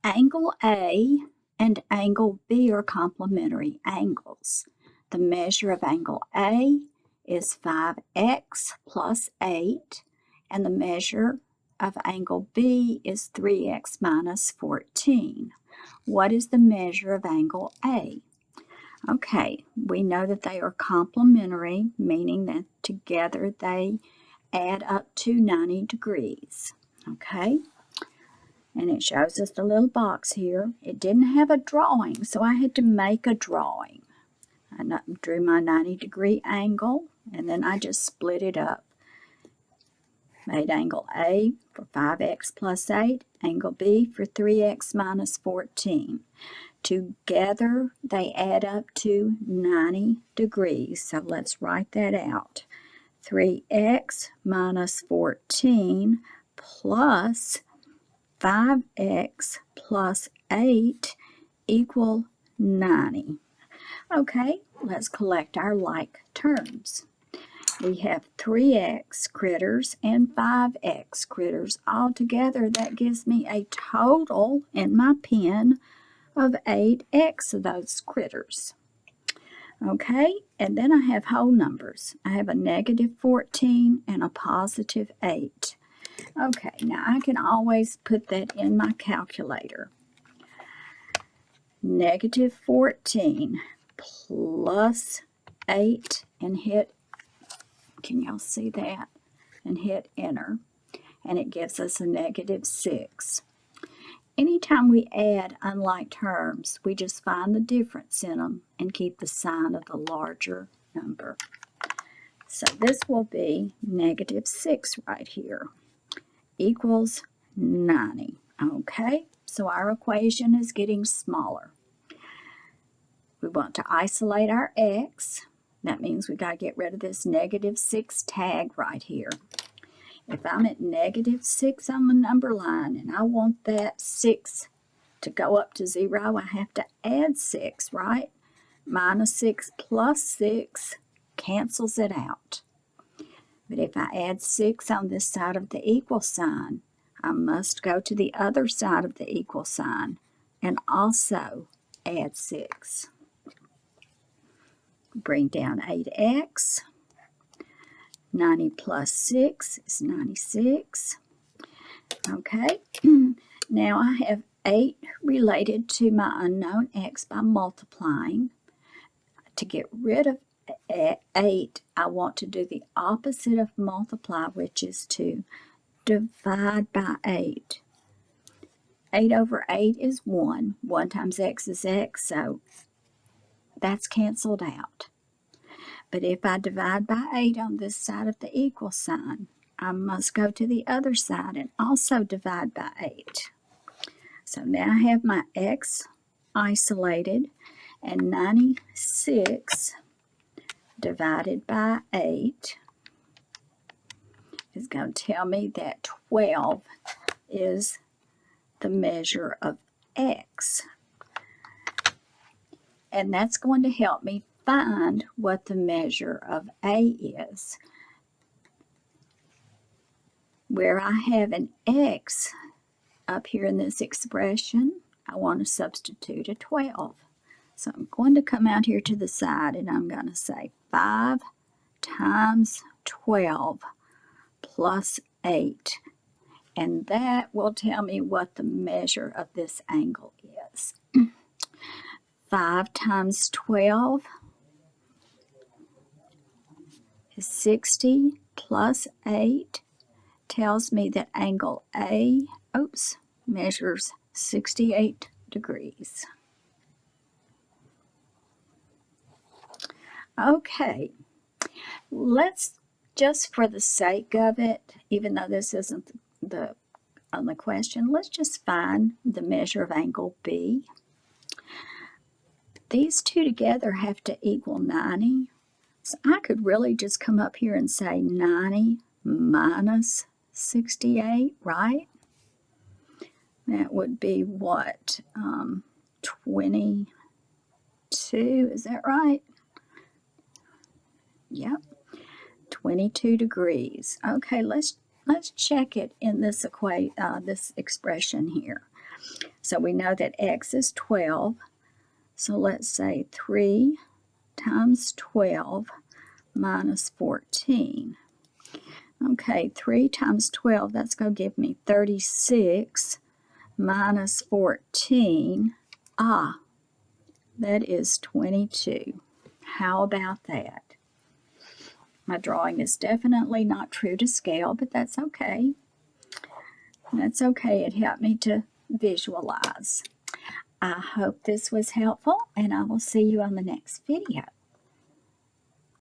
Angle A and angle B are complementary angles. The measure of angle A is 5x plus 8, and the measure of angle B is 3x minus 14. What is the measure of angle A? Okay, we know that they are complementary, meaning that together they add up to 90 degrees. Okay, and it shows us the little box here. It didn't have a drawing, so I had to make a drawing. I drew my 90-degree angle, and then I just split it up. Made angle A for 5x plus 8, angle B for 3x minus 14. Together, they add up to 90 degrees, so let's write that out. 3x minus 14 plus 5x plus 8 equal 90. Okay, let's collect our like terms. We have 3x critters and 5x critters. All together, that gives me a total in my pen of 8x of those critters. Okay, and then I have whole numbers. I have a negative 14 and a positive 8. Okay, now I can always put that in my calculator. Negative 14 plus 8 and hit, can y'all see that? And hit enter. And it gives us a negative 6. Anytime we add unlike terms, we just find the difference in them and keep the sign of the larger number. So this will be negative 6 right here equals 90. Okay, so our equation is getting smaller. We want to isolate our x. That means we got to get rid of this negative 6 tag right here. If I'm at negative 6 on the number line and I want that 6 to go up to 0, I have to add 6, right? Minus 6 plus 6 cancels it out. But if I add 6 on this side of the equal sign, I must go to the other side of the equal sign and also add 6. Bring down 8x. 90 plus 6 is 96. Okay, now I have 8 related to my unknown x by multiplying. To get rid of 8, I want to do the opposite of multiply, which is to divide by 8. 8 over 8 is 1. 1 times x is x, so that's canceled out. But if I divide by 8 on this side of the equal sign, I must go to the other side and also divide by 8. So now I have my x isolated, and 96 divided by 8 is going to tell me that 12 is the measure of x. And that's going to help me find what the measure of a is. Where I have an x up here in this expression, I want to substitute a 12. So I'm going to come out here to the side and I'm going to say 5 times 12 plus 8. And that will tell me what the measure of this angle is. 5 times 12 is 60 plus 8 tells me that angle A, measures 68 degrees. Okay, let's just for the sake of it, even though this isn't on the question, let's just find the measure of angle B. These two together have to equal 90. So I could really just come up here and say 90 minus 68, right? That would be what? 22, is that right? Yep, 22 degrees. Okay, let's check it in this this expression here. So we know that x is 12. So let's say 3 times 12 minus 14. Okay, 3 times 12, that's going to give me 36 minus 14. That is 22. How about that? My drawing is definitely not true to scale, but that's okay. That's okay. It helped me to visualize. I hope this was helpful, and I will see you on the next video.